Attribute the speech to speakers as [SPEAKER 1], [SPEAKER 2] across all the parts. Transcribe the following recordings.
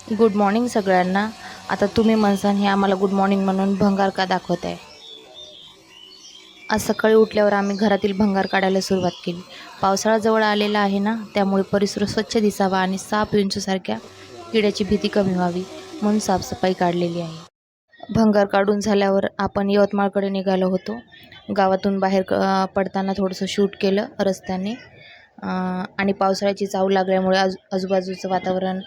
[SPEAKER 1] Good morning सगळ्यांना. आता तुम्ही म्हणसान हे आम्हाला गुड मॉर्निंग म्हणून भंगार का दाखवत आहे. आज सकाळी उठल्यावर आम्ही घरातील भंगार काढायला सुरुवात केली. पावसाळा जवळ आलेला आहे ना, त्यामुळे परिसर स्वच्छ दिसावा आणि साप विंचूसारख्या किड्याची भीती कमी व्हावी म्हणून साफसफाई काढलेली आहे. भंगार काढून झाल्यावर आपण यवतमाळकडे निघालो होतो. गावातून बाहेर पडताना थोडंसं शूट केलं रस्त्याने. आणि पावसाळ्याची चाहूल लागल्यामुळे आजूबाजूचं वातावरण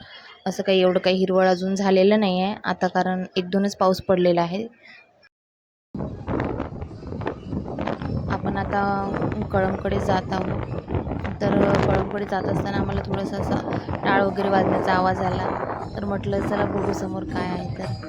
[SPEAKER 1] असं काही एवढं काही हिरवळ अजून झालेलं नाही आहे आता, कारण 1-2च पाऊस पडलेला आहे. आपण आता कळंबकडे जात आहोत. तर कळंबकडे जात असताना आम्हाला थोडंसं असं टाळ वगैरे वाजण्याचा आवाज आला. तर म्हटलं चला बघू समोर काय आहे तर.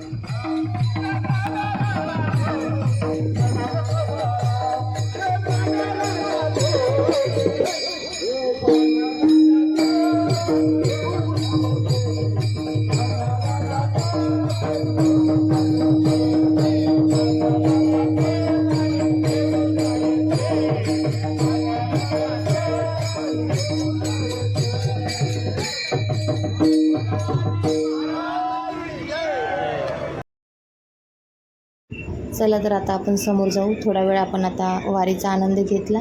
[SPEAKER 1] चला तर आता आपण समोर जाऊ. थोडा वेळ आपण आता वारीचा आनंद घेतला.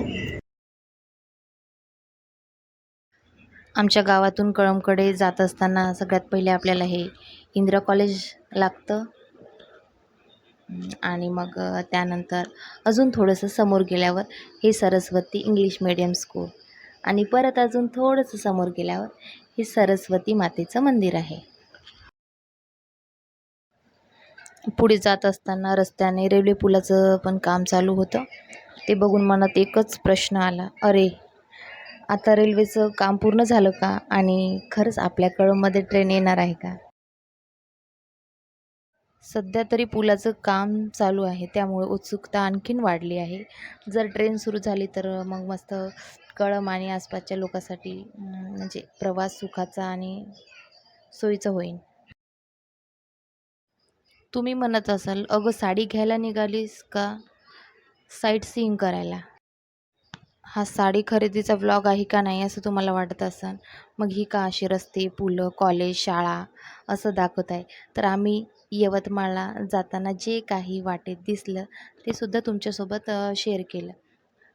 [SPEAKER 1] आमच्या गावातून कळंबकडे जात असताना सगळ्यात पहिले आपल्याला हे इंदिरा कॉलेज लागतं. आणि मग त्यानंतर अजून थोडंसं समोर गेल्यावर हे सरस्वती इंग्लिश मीडियम स्कूल. आणि परत अजून थोडंसं समोर गेल्यावर हे सरस्वती मातेचं मंदिर आहे. पुढे जात असताना रस्त्याने रेल्वे पुलाचं पण काम चालू होतं. ते बघून मनात एकच प्रश्न आला, अरे आता रेल्वेचं काम पूर्ण झालं का? आणि खरंच आपल्या कळंबमध्ये ट्रेन येणार आहे का? सध्या तरी पुलाचं काम चालू आहे, त्यामुळे उत्सुकता आणखीन वाढली आहे. जर ट्रेन सुरू झाली तर मग मस्त कळंब आणि आसपासच्या लोकांसाठी म्हणजे प्रवास सुखाचा आणि सोयीचं होईल. तुम्ही म्हणत असाल, अगं साडी घ्यायला निघालीस का साईट सीइंग करायला? हा साडी खरेदीचा व्लॉग आहे का नाही असं तुम्हाला वाटत असेल. मग ही का अशी रस्ते, पुलं, कॉलेज, शाळा असं दाखवत आहे. तर आम्ही यवतमाळला जाताना जे काही वाटेत दिसलं ते सुद्धा तुमच्यासोबत शेअर केलं.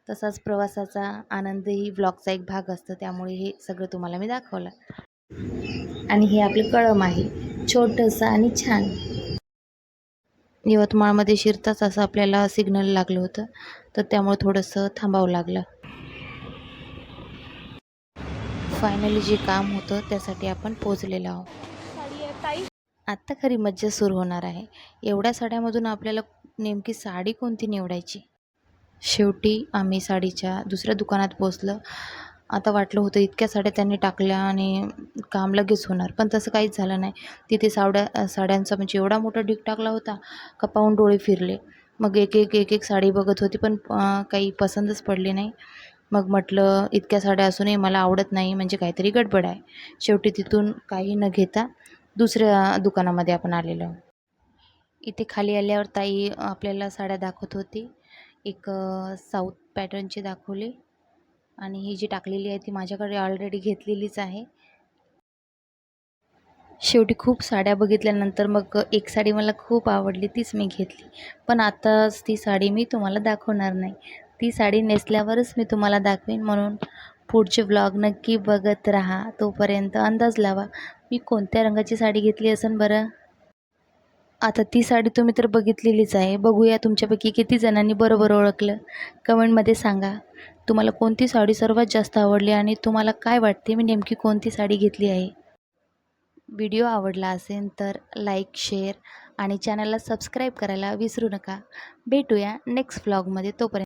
[SPEAKER 1] तसाच प्रवासाचा आनंदही व्लॉगचा एक भाग असतो, त्यामुळे हे सगळं तुम्हाला मी दाखवलं. आणि हे आपलं कळंब आहे, छोटंसं आणि छान. यवतमाळमध्ये शिरताच असं आपल्याला सिग्नल लागलं होतं, तर त्यामुळे थोडंसं थांबावं लागलं. फायनली जे काम होतं त्यासाठी आपण पोचलेलो आहोत. आत्ता खरी मज्जा सुरू होणार आहे. एवढ्या साड्यामधून आपल्याला नेमकी साडी कोणती निवडायची? शेवटी आम्ही साडीच्या दुसऱ्या दुकानात पोचलो. आता वाटलं होतं इतक्या साड्या त्यांनी टाकल्या आणि काम लगेच होणार, पण तसं काहीच झालं नाही. तिथे साड्यांचा म्हणजे एवढा मोठा ढीग टाकला होता का पाहून डोळे फिरले. मग एक साडी बघत होती, पण काही पसंतच पडली नाही. मग म्हटलं इतक्या साड्या असूनही मला आवडत नाही म्हणजे काहीतरी गडबड आहे. शेवटी तिथून काही न घेता दुसऱ्या दुकानामध्ये आपण आलेलो. इथे खाली आल्यावर ताई आपल्याला साड्या दाखवत होती. एक साऊथ पॅटर्नची दाखवली आणि ही जी टाकलेली आहे ती माझ्याकडे ऑलरेडी घेतलेलीच आहे. शेवटी खूप साड्या बघितल्यानंतर मग एक साडी मला खूप आवडली, तीच मी घेतली. पण आताच ती साडी मी तुम्हाला दाखवणार नाही. ती साडी नेसल्यावरच मी तुम्हाला दाखवेन, म्हणून पुढचे व्लॉग नक्की बघत राहा. तोपर्यंत अंदाज लावा मी कोणत्या रंगाची साडी घेतली असेल बरं. आता ती साडी तुम्ही तर बघितलेलीच आहे. बघूया तुमच्यापैकी किती जणांनी बरोबर ओळखलं. कमेंटमध्ये सांगा तुम्हाला कोणती साडी सर्वात जास्त आवडली आणि तुम्हाला काय वाटते मी नेमकी कोणती साडी घेतली आहे. व्हिडिओ आवडला असेल तर लाईक, शेअर आणि चॅनलला सबस्क्राईब करायला विसरू नका. भेटूया नेक्स्ट व्लॉगमध्ये. तोपर्यंत